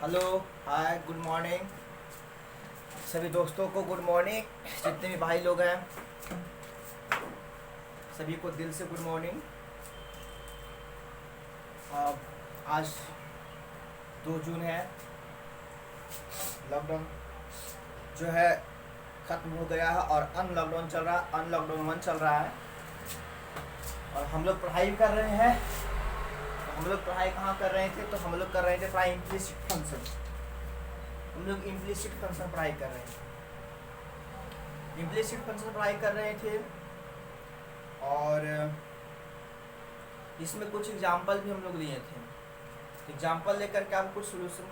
Hello, हाय, good morning. सभी दोस्तों को गुड मॉर्निंग। जितने भी भाई लोग हैं सभी को दिल से गुड मॉर्निंग। आज 2 जून है। लॉकडाउन जो है ख़त्म हो गया है और अनलॉकडाउन चल रहा है, अनलॉकडाउन 1 चल रहा है। और हम लोग पढ़ाई भी कर रहे हैं। तो हम लोग पढ़ाई कहाँ कर रहे थे? तो हम लोग कर रहे थे पढ़ाई इम्प्लिसिट फंक्शन। हम लोग इम्प्लिसिट फंक्शन पढ़ाई कर रहे थे। इम्प्लिसिट फंक्शन पढ़ाई कर रहे थे और इसमें कुछ एग्जाम्पल भी हम लोग लिए थे। एग्जाम्पल लेकर के हम कुछ सोल्यूशन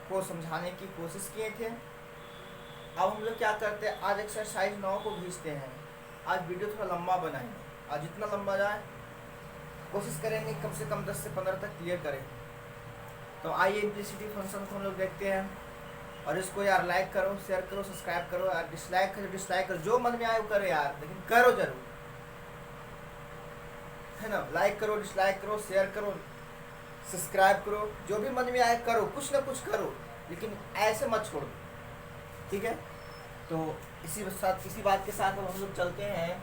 को समझाने की कोशिश किए थे। अब हम लोग क्या करते हैं, आज एक्सरसाइज 9 को खींचते हैं। आज वीडियो थोड़ा लंबा बनाएंगे। आज जितना लंबा जाए कोशिश करेंगे कम से कम 10 से 15 तक क्लियर करें। तो आइए इम्प्लिसिटी फंक्शन को हम लोग देखते हैं। और इसको यार लाइक करो, शेयर करो, सब्सक्राइब करो। यार डिसलाइक करो, जो मन में आए वो करो यार, लेकिन करो जरूर, है ना। लाइक करो, डिसलाइक करो, शेयर करो, सब्सक्राइब करो, जो भी मन में आए करो, कुछ ना कुछ करो, लेकिन ऐसे मत छोड़ो, ठीक है। तो इसी बात के साथ हम लोग चलते हैं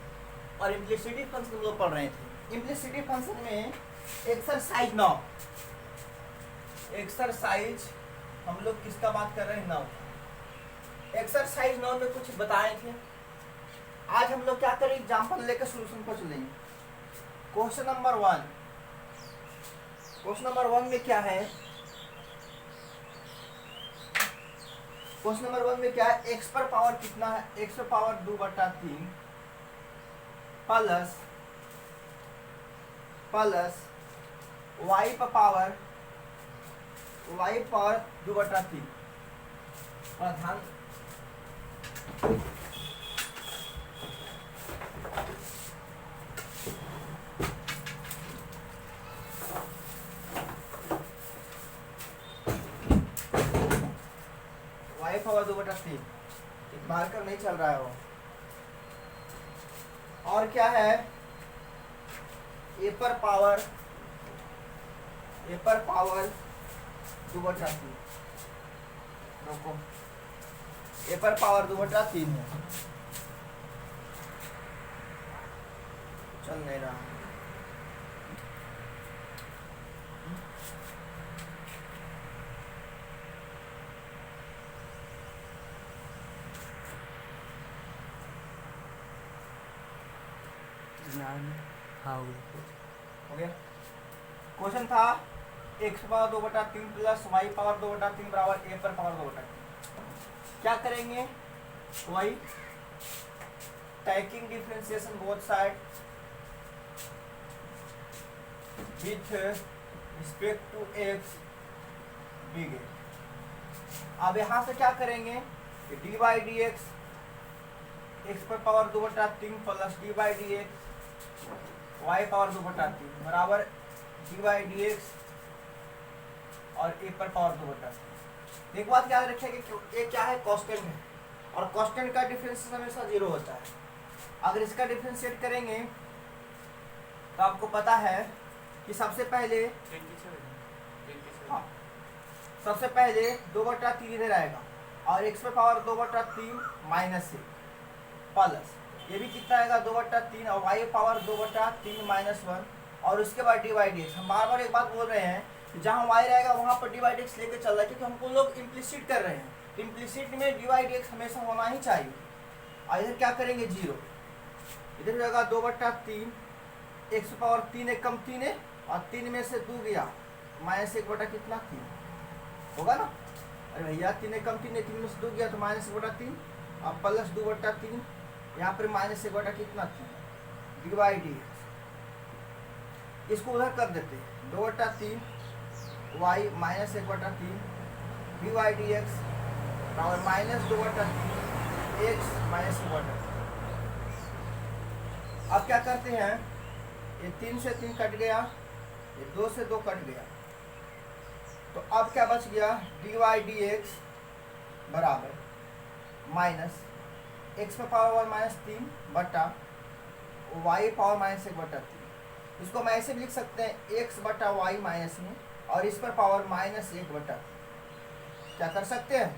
और इम्प्लिसिटी फंक्शन हम लोग पढ़ रहे थे। इम्प्लिसिटी फंक्शन में एक्सरसाइज हम लोग किसका बात कर रहे हैं? 9। एक्सरसाइज 9 में कुछ बताए थे। आज हम लोग क्या करें, एग्जाम्पल लेकर सोल्यूशन पर चलेंगे। क्वेश्चन नंबर 1 में क्या है? क्वेश्चन नंबर 1 में क्या है? एक्स पर पावर कितना है? एक्स पर पावर 2/3 प्लस वाई पर पावर 2/3। और ध्यान वाई पावर 2/3 मार्कर नहीं चल रहा है वो। और क्या है? ए पर पावर 2/3। देखो ए पर पावर 2/3 है, चल नहीं रहा। हो गया। क्वेश्चन था x power 2/3 plus y power 2/3 बराबर ए पर पावर 2/3। क्या करेंगे? वही taking differentiation both side with respect to x big a. अब यहाँ से क्या करेंगे? D by d x, x पर power 2/3 plus d by d x y power 2/3 बराबर डी बाई डी एक्स और ए पर पावर 2/3। एक बात याद रखिए कि ये क्या है? कांस्टेंट है और कांस्टेंट का डिफरेंशिएशन हमेशा 0 होता है। अगर इसका डिफरेंशिएट करेंगे तो आपको पता है कि सबसे पहले 2/3 इधर आएगा और एक्स पर पावर 2/3 माइनस ए प्लस ये भी कितना आएगा? 2/3 और वाई पावर 2/3 -1 और उसके बाद डी बाई डी एक्स। हम बार बार एक बात बोल रहे हैं कि जहाँ वाई रहेगा वहाँ पर डी बाई डी एक्स लेके चल रहा है, क्योंकि हमको लोग इम्प्लिसिट कर रहे हैं। इम्प्लिसिट में डी बाई डी एक्स हमेशा होना ही चाहिए। और इधर क्या करेंगे? 0। इधर रहेगा 2/3, एक्स पावर 3 एक कम 3 है और 3 में से 2 गया -1 बटा कितना? 3 होगा ना। अरे भैया 3 एक कम 3 है, 3 में से 2 गया तो -1/3 और प्लस 2/3 यहाँ पर -1 बटा कितना? 3 डी बाई डी एक्स। इसको उधर कर देते हैं 2/3 y -1/3 d by d x और -2/3 एक्स -1/3। अब क्या करते हैं? ये 3 से 3 कट गया, ये 2 से 2 कट गया, तो अब क्या बच गया? डी वाई डी एक्स बराबर माइनस एक्स पर पावर -3 बटा वाई पावर -1/3। इसको हम ऐसे भी लिख सकते हैं x बटा वाई माइनस में और इस पर पावर -1/3। क्या कर सकते हैं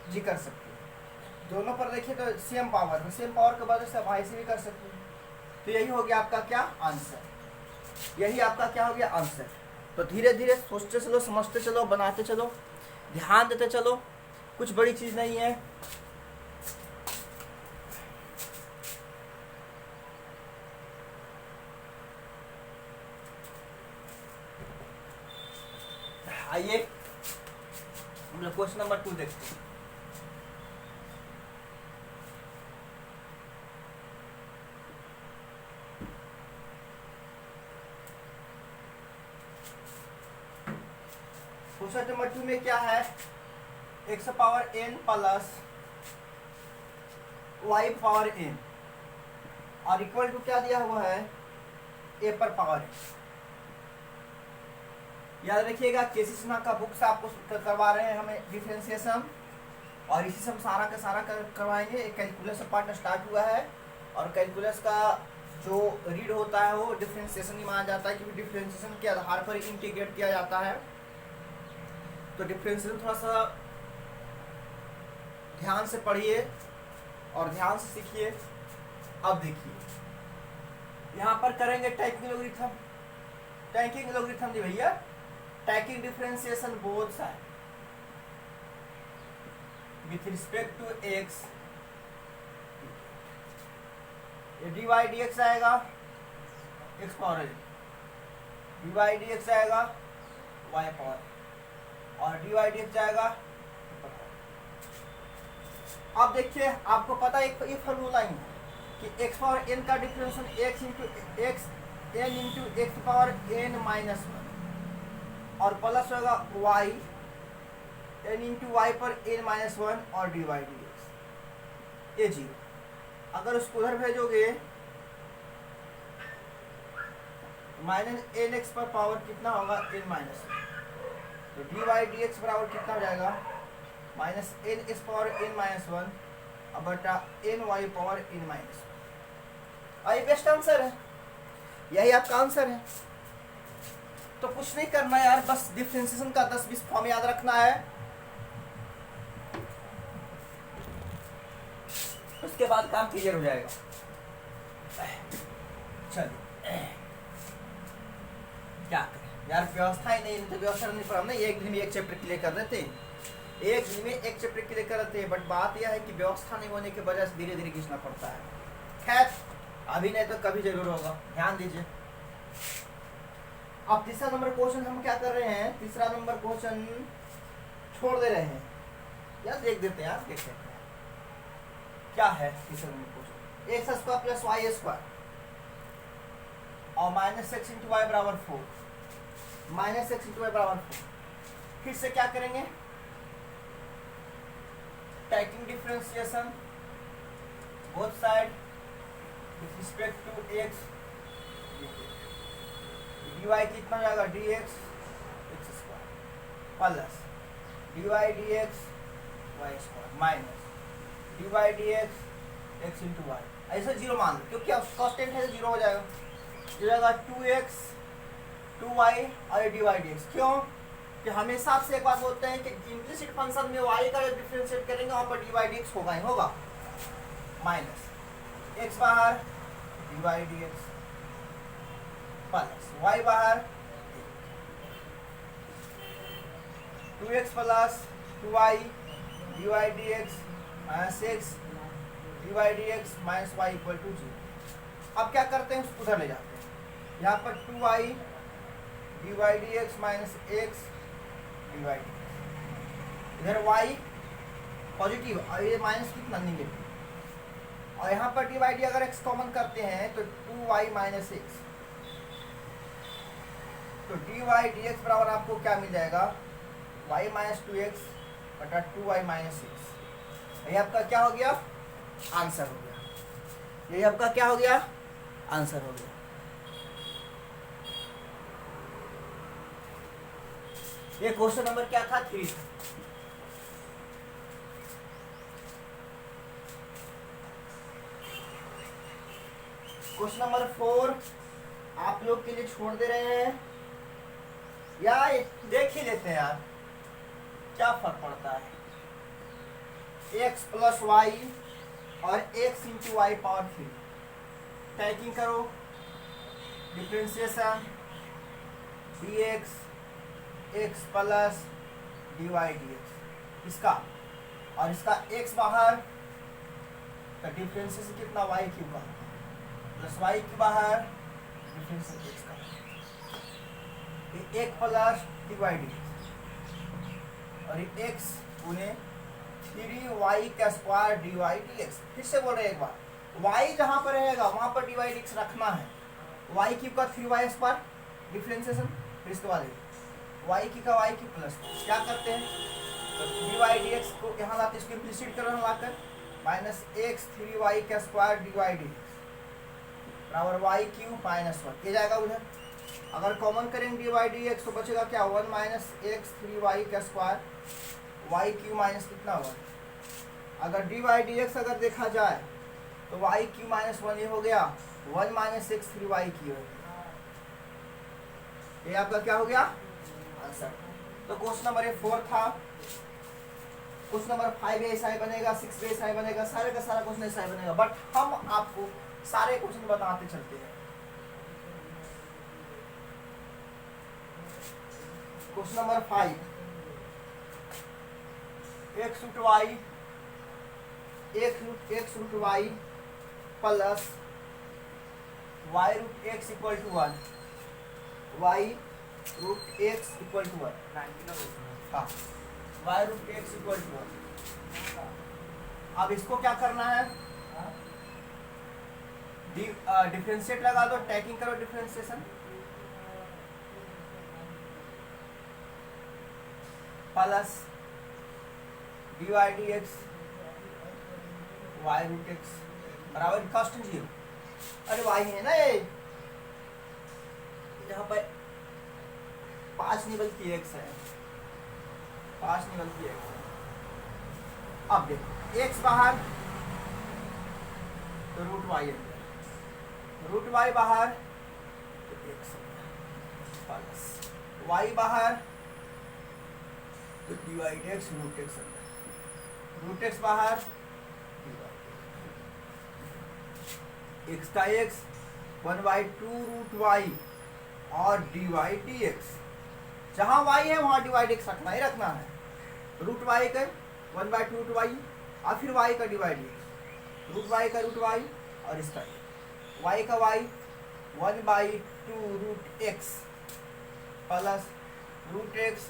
जी, कर सकते हैं। दोनों पर देखिए तो सेम पावर की वजह से वाई से भी कर सकते हैं। तो यही हो गया आपका क्या आंसर, यही आपका क्या हो गया आंसर। तो धीरे धीरे सोचते चलो, समझते चलो, बनाते चलो, ध्यान देते चलो, कुछ बड़ी चीज नहीं है। आइए हम लोग क्वेश्चन नंबर 2 देखते हैं। क्वेश्चन नंबर 2 में क्या है, x power n plus y power n और इक्वल टू क्या दिया हुआ है a पर पावर n। याद रखिएगा केसी सिन्हा का बुक से आपको करवा रहे हैं हमें डिफरेंशिएशन, और इसी से हम सारा का सारा करवाएंगे। एक कैलकुलस का पार्ट स्टार्ट हुआ है और कैलकुलस का जो रीड होता है वो डिफरेंशिएशन ही माना जाता है, क्योंकि डिफरेंशिएशन के आधार पर इंटीग्रेट किया जाता है। तो डिफरेंशिएशन थोड़ा सा ध्यान से पढ़िए और ध्यान से सीखिए। अब देखिए यहाँ पर करेंगे टैकिंग लॉगरिथम। टैकिंग लॉगरिथम दी भैया, taking differentiation both side with respect to x, ये dy dx आएगा x पावर dy dx आएगा y पावर, और dy dx जाएगा। अब देखिए आपको पता है ये फॉर्मूला ही है कि x पावर n का differential x into x n into x power n minus 1 और प्लस होगा y n इंटू y पर n माइनस 1 और dy dx ये 0। अगर उसको उधर भेजोगे माइनस एन एक्स पर पावर कितना होगा n माइनस, तो dy dx बराबर कितना हो जाएगा minus n x power n minus 1 अब बटा n y power n minus 1। ये बेस्ट आंसर है, यही आपका आंसर है। तो कुछ नहीं करना यार, बस डिफरेंशिएशन का 10-20 फॉर्म याद रखना है, उसके बाद काम क्लियर हो जाएगा। चलिए क्या करें यार, व्यवस्था ही नहीं, तो व्यवस्था नहीं पर हमने एक दिन में एक चैप्टर क्लियर कर देते, एक दिन में एक चैप्टर क्लियर कर देते, बट बात यह है कि व्यवस्था नहीं होने की वजह से धीरे धीरे खींचना पड़ता है। खैर अभी नहीं तो कभी जरूर होगा, ध्यान दीजिए। अब तीसरा नंबर क्वेश्चन हम क्या कर रहे हैं, तीसरा नंबर क्वेश्चन छोड़ दे रहे हैं यार, देख देते हैं यार, देखते हैं क्या है तीसरा number question. X square plus y square और माइनस एक्स इंटू वाई बराबर 4, माइनस एक्स इंटू वाई बराबर 4। फिर से क्या करेंगे, taking differentiation both side with respect to x, dy कितना जाएगा dx x square plus dy dx y square minus dy dx x into y, ऐसा 0 मान लो क्योंकि कांस्टेंट है तो 0 हो जाएगा, जो जाएगा 2x 2y और dy dx। क्यों कि हमेशा से एक बात बोलते हैं कि इम्प्लिसिट फंक्शन में y का जब डिफरेंशिएट करेंगे वहाँ पर dy dx होगा ही होगा, माइनस x बाहर dy dx प्लस y बाहर 2x plus 2y dy dx minus x dy dx minus y equal to 0। अब क्या करते हैं, उसको उधर ले जाते हैं, यहाँ पर 2y dy dx minus x dy dx, इधर y पॉजिटिव और ये माइनस कितना निगेटिव, और यहाँ पर dy dy अगर x कॉमन करते हैं तो 2y माइनस x, तो dy dx बराबर आपको क्या मिल जाएगा y माइनस 2x बटा 2y माइनस x। यही आपका क्या हो गया आंसर हो गया, यही आपका क्या हो गया आंसर हो गया। ये क्वेश्चन नंबर क्या था 3। क्वेश्चन नंबर 4 आप लोग के लिए छोड़ दे रहे हैं या देख ही लेते हैं यार, क्या फर्क पड़ता है, एक्स प्लस वाई और x into y power 3, taking करो, differentiation d x x plus d y d x इसका, और इसका एक्स बाहर का डिफ्रेंसिएशन कितना वाई क्यूब का प्लस वाई क्यूब बाहर डिफ्रेंसिएशन एक्स का, एक प्लस डी वाई डी और एक्स उन्हें 3y का square d y d x. फिर से बोल रहे एक बार, y जहाँ पर रहेगा वहाँ पर डी वाई डी एक्स रखना है, y क्यूब का 3y स्क्वायर डिफ्रेंसिएशन, फिर इसके बाद y की का y की प्लस क्या करते हैं तो डी वाई डी एक्स को यहाँ लाते, इसको इम्प्लीसिट करो लाकर माइनस एक्स 3y का square d y d x बराबर वाई क्यूब माइनस 1 ये जाएगा उधर। अगर कॉमन करेंगे डी वाई डी एक्स तो बचेगा क्या 1 माइनस एक्स 3y का स्क्वायर वाई क्यू माइनस कितना 1। अगर डी वाई डी एक्स अगर देखा जाए तो वाई क्यू माइनस 1 ये हो गया 1 माइनस एक्स 3y क्यू, ये आपका क्या हो गया आंसर। तो क्वेश्चन नंबर 4 था, क्वेश्चन नंबर 5 ऐसा ही बनेगा, 6 भी ऐसा ही बनेगा, सारे का सारा क्वेश्चन ऐसा ही बनेगा, बट हम आपको सारे क्वेश्चन बताते चलते हैं। Question number 5, x root y x root y plus y root x equal to 1, y root x equal to 1, हाँ y root x equal to 1। अब इसको क्या करना है, डिफरेंशिएट लगा दो, टैकिंग करो differentiation plus d y d x y root x बराबर कांस्टेंट 0। अरे वाई है ना ये जहाँ पर 5 नहीं बल्कि एक्स है, 5 नहीं बल्कि एक्स है। अब देखो एक्स बाहर तो रूट वाई अंदर, रूट वाई बाहर तो एक्स प्लस वाई बाहर तो d y d x root x अंदर, रूट एक्स बाहर एक्स का एक्स 1/2 रूट वाई और डी वाई डी एक्स, जहाँ वाई है वहाँ डी वाई डी एक्स रखना ही रखना है, रूट वाई का 1/2 रूट वाई और फिर वाई का d y d x, root y का रूट वाई और इसका वाई का y 1/2 root x plus root x.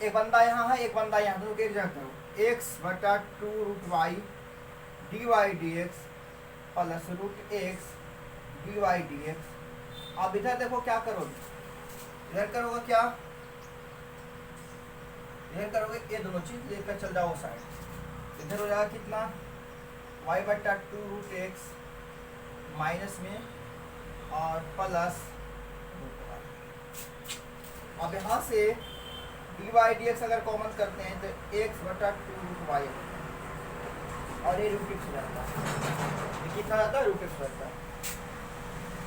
एक बंदा यहाँ है एक बंदा यहाँ, दोनों एक जगह करो, x/2 root y d y d x plus root x d y d x. अब इधर देखो क्या करोगे, इधर करोगे क्या, इधर करोगे ये दोनों चीज लेकर चल जाओ साइड, इधर हो जाएगा कितना y/2 रूट एक्स माइनस में और प्लस रूट वाई। अब यहाँ से डी वाई डी एक्स अगर कॉमन करते हैं तो x/2 रूट वाई और ये रूट एक्स रहता है, ये कितना रहता है रूट एक्स रहता है।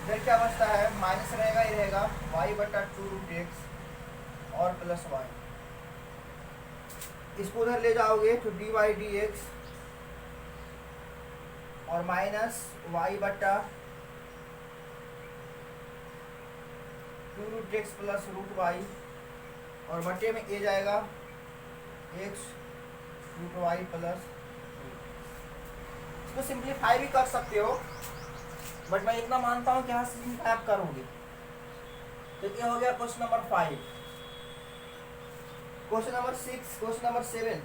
इधर क्या बचता है माइनस रहेगा, ये रहेगा y/2 रूट एक्स और प्लस वाई, इसको उधर ले जाओगे तो डी वाई डी एक्स और minus y/2 root x plus root y और बटे में ए जाएगा एक्स रूट वाई प्लस, इसको सिंप्लीफाई भी कर सकते हो बट मैं इतना मानता हूँ कि यहाँ सिंप्लीफाई आप करोगे। तो ये हो गया question number 5। Question number 6, question number 7,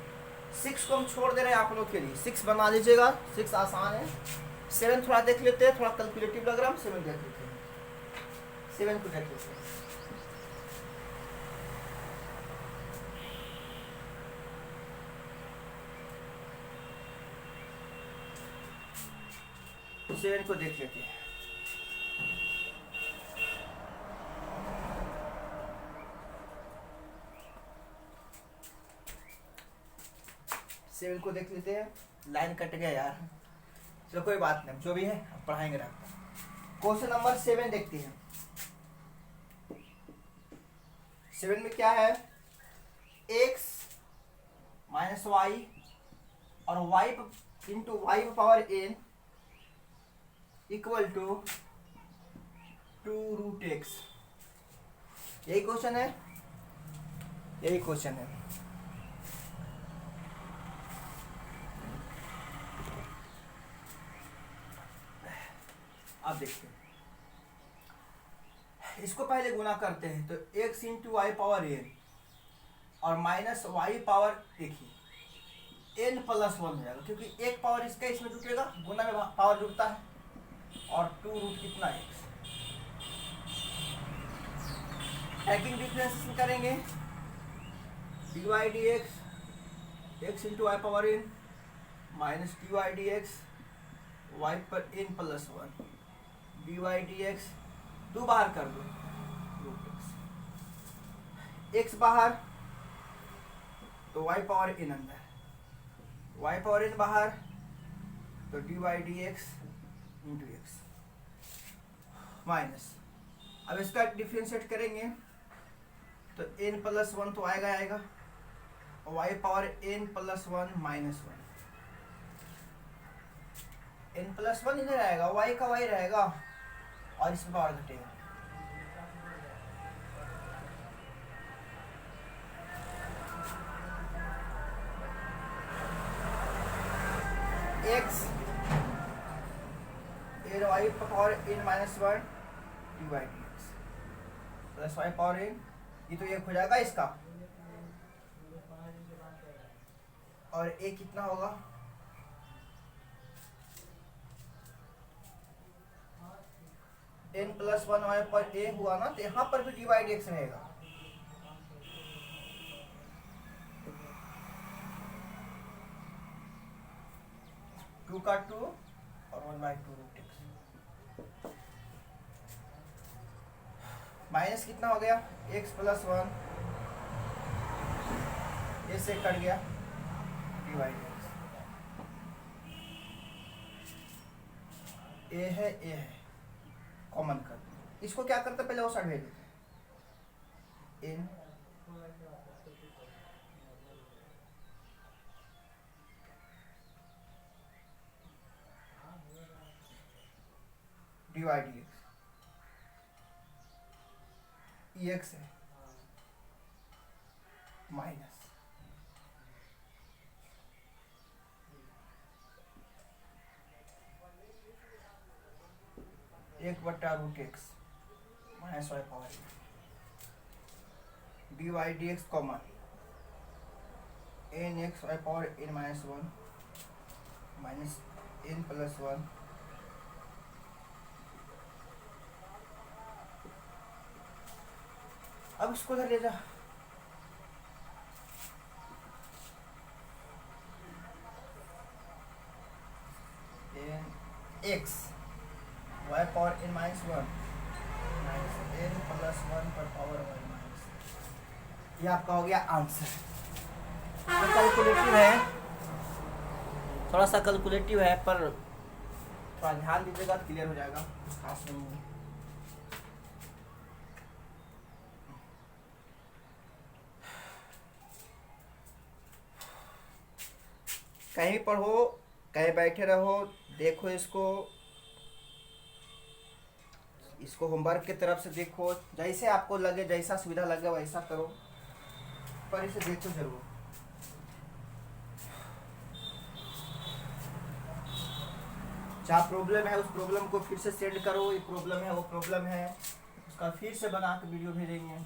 6 को हम छोड़ दे रहे हैं आप लोग के लिए, 6 बना लीजिएगा, 6 आसान है। 7 थोड़ा देख लेते हैं, थोड़ा कैलकुलेटिव लग रहा है, 7 देख लेते हैं, 7 को देख लेते हैं। सेवन को देख लेते हैं। सेवन को देख लेते हैं, लाइन कट गया यार, चलो कोई बात नहीं, जो भी है पढ़ाएंगे ना। क्वेश्चन नंबर 7 देखते हैं। 7 में क्या है, x माइनस वाई और y into y power n equal to 2√x। यही क्वेश्चन है, यही क्वेश्चन है। आप देखिए, इसको पहले गुना करते हैं तो x into y power n और माइनस वाई पावर, देखिए n प्लस 1 हो जाएगा क्योंकि एक पावर इसका इसमें जुटेगा, गुना में पावर जुड़ता है, और 2 रूट कितना x। टैकिंग डिफरेंस करेंगे, d y d x x into y power n minus d y d x y पर n plus 1 d y d x, 2 बाहर कर दो, रूट x बाहर तो y पावर n अंदर, y पावर n बाहर तो d y d x into x minus, अब इसका डिफ्रेंशिएट करेंगे तो n प्लस 1 तो आएगा आएगा, और y power n plus 1 minus 1, n plus 1 इधर आएगा, y का y रहेगा और इसमें पावर घटेगा। x n y power n minus 1 d y d x plus y power n, ये तो एक हो जाएगा इसका, और a कितना होगा, n प्लस 1 वाई पर a हुआ ना, तो यहाँ पर भी डी वाई डी एक्स रहेगा। टू का 2 और 1/2 रूट एक्स, माइनस कितना हो गया, x प्लस 1, ये से कट गया डी वाई डी एक्स, ए है कॉमन कर, इसको क्या करते पहले वो साइड भेज देते, n d y d x, x है माइनस एक बट्टा root x minus y power d y d x common n x y power n minus 1 minus n plus 1 अब इसको इधर ले जा, n x y power n minus 1 minus n plus 1 पर power y minus, ये आपका हो गया आंसर। तो कैलकुलेटिव है, थोड़ा सा कैलकुलेटिव है, पर थोड़ा ध्यान दीजिएगा तो क्लियर हो जाएगा, खास नहीं है। कहीं पढ़ो, कहीं बैठे रहो, देखो इसको होमवर्क की तरफ से देखो, जैसे आपको लगे, जैसा सुविधा लगे वैसा करो, पर इसे देखो जरूर। जहाँ प्रॉब्लम है उस प्रॉब्लम को फिर से सेंड करो, ये प्रॉब्लम है वो प्रॉब्लम है, उसका फिर से बना के वीडियो भेजेंगे।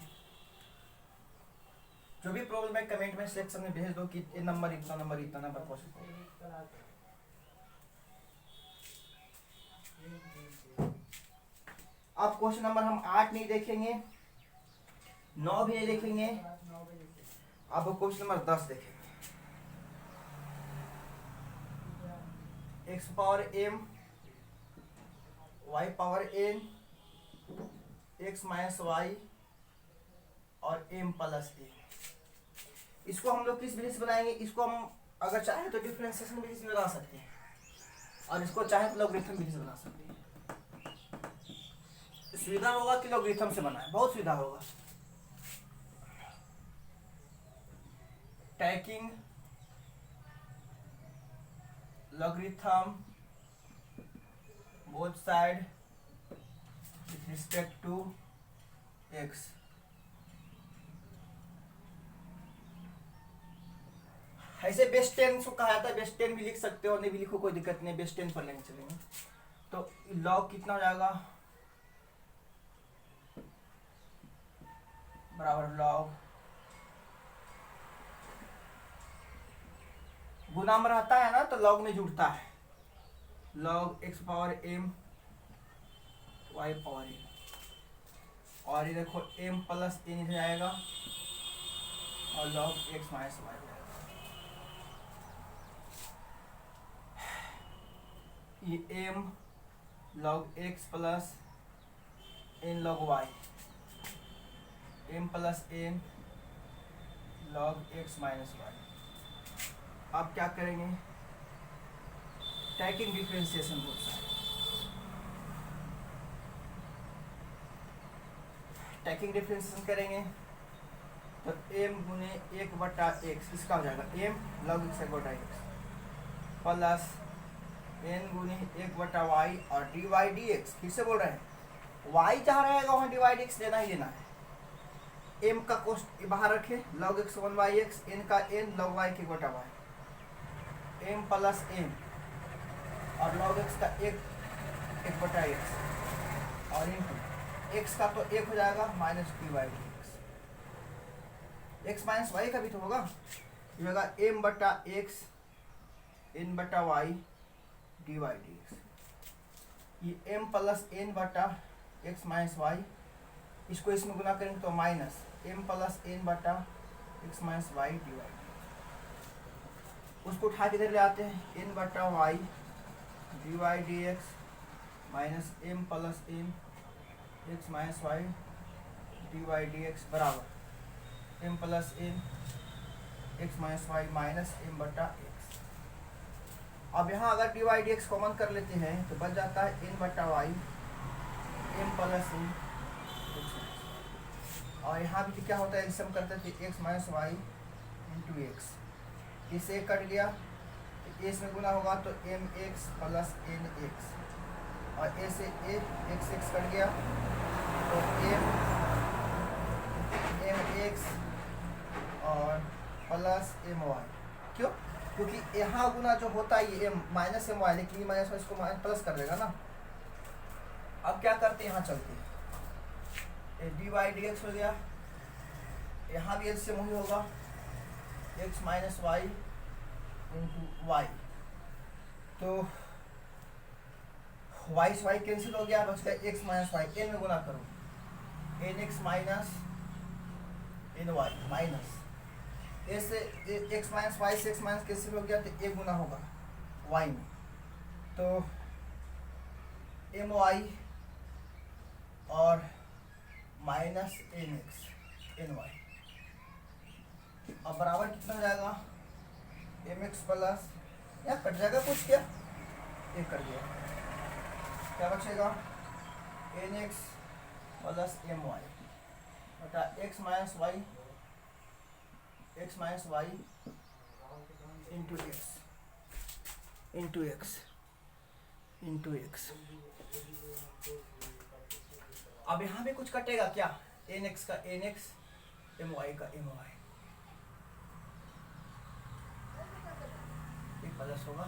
जो भी प्रॉब्लम है कमेंट में सेक्शन में भेज दो कि ये नंबर इतना पॉसिबल। अब क्वेश्चन नंबर हम 8 नहीं देखेंगे, 9 भी नहीं देखेंगे, अब क्वेश्चन नंबर 10 देखेंगे। x power m y power n x minus y और m प्लस a, इसको हम लोग किस विधि से बनाएंगे, इसको हम अगर चाहे तो डिफरेंशिएशन विधि से बना सकते हैं, और इसको चाहे तो लॉगरिथम विधि से बना सकते हैं। सुविधा होगा कि लॉगरिथम से बनाए, बहुत सुविधा होगा। taking logarithm both side with respect to x। ऐसे बेस 10 को कहा जाता है, बेस 10 भी लिख सकते हो, नहीं भी लिखो कोई दिक्कत नहीं, बेस 10 पर लेंगे चलेंगे। तो लॉग कितना हो जाएगा, बराबर लॉग गुना में रहता है ना तो लॉग में जुड़ता है, log x power m y power n, और ये देखो m प्लस n इधर आएगा और लॉग x माइनस y हो जाएगा। ये m log x plus n log y, m plus n log x minus y। अब क्या करेंगे, taking differentiation both side, tacking differentiation करेंगे तो m गुने 1/x इसका हो जाएगा m log x 1/x plus n गुने 1/y और dy dx। फिर से बोल रहे हैं y जहाँ रहेगा वहाँ dy dx लेना ही लेना है। m का कोष्ट बाहर रखे, log x 1/x, n का n log y के 1/y, m प्लस n और log x का 1/x और इंटू x का तो 1 हो जाएगा minus dy dx, x minus y का भी तो होगा, ये होगा m/x n/y dy dx। ये m plus n/x minus y, इसको इसमें गुना करेंगे तो minus m plus n/x minus y dy, उसको उठा के इधर ले आते हैं n/y dy dx minus m plus n x minus y dy dx बराबर m plus n x minus y minus m/x। अब यहाँ अगर dy dx कॉमन कर लेते हैं तो बच जाता है n/y m plus n x minus y, और यहाँ भी क्या होता है सम करते थे x minus y into x, इससे कट गया तो इसमें गुना होगा तो mx प्लस nx, और ए से ए x कट गया तो mx और प्लस my। क्यों? क्योंकि यहाँ गुना जो होता है ये m माइनस my, लेकिन ये माइनस इसको माइनस प्लस कर देगा ना। अब क्या करते हैं, यहाँ चलते हैं, dy dx हो गया, यहाँ भी एलसीएम वही होगा x minus y into y, तो y से y कैंसिल हो गया, बच गया x माइनस वाई, n में गुना करो nx minus ny minus a से x माइनस y से x माइनस कैंसिल हो गया तो a गुना होगा y में, तो my और माइनस nx ny, अब बराबर कितना हो जाएगा mx प्लस, या कट जाएगा कुछ, क्या एक कर दिया, क्या बचेगा nx प्लस my बटा x minus y into x. अब यहाँ भी कुछ कटेगा क्या, nx का nx my का my, एक प्लस होगा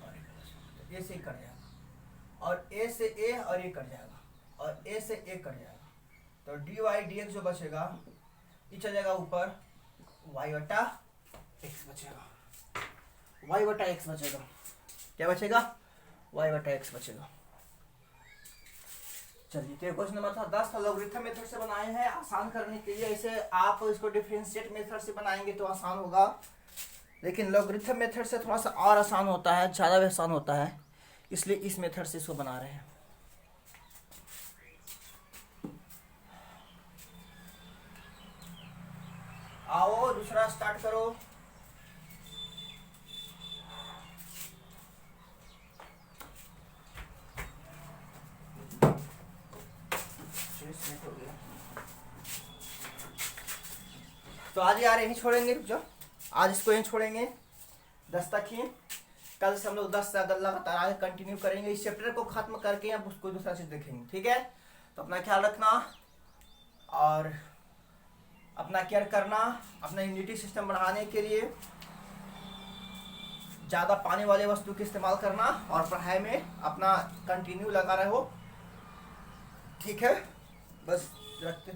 और एक प्लस होगा, तो a से कट जाएगा और a से a और a कट जाएगा और a से a कट जाएगा, तो dy dx जो बचेगा ये चल जाएगा ऊपर y बटा x बचेगा, y बटा x बचेगा, क्या बचेगा y बटा x बचेगा। चलिए तो क्वेश्चन नंबर था 10 था, लॉगरिथम मेथड से बनाए हैं आसान करने के लिए। ऐसे आप इसको डिफरेंशिएट मेथड से बनाएंगे तो आसान होगा, लेकिन लॉगरिथम मेथड से थोड़ा सा और आसान होता है, ज़्यादा भी आसान होता है, इसलिए इस मेथड से इसको बना रहे हैं। आओ दूसरा स्टार्ट करो। हो गया तो आज यार यहीं छोड़ेंगे, जो आज इसको यहीं छोड़ेंगे 10 तक ही। कल से हम लोग 10 से अगर लगातार आगे कंटिन्यू करेंगे, इस चैप्टर को खत्म करके अब उसको दूसरा चीज देखेंगे, ठीक है। तो अपना ख्याल रखना और अपना केयर करना। अपना इम्यूनिटी सिस्टम बढ़ाने के लिए ज़्यादा पानी वाले वस्तु का इस्तेमाल करना और पढ़ाई में अपना कंटिन्यू लगा रहो, ठीक है। बस रखते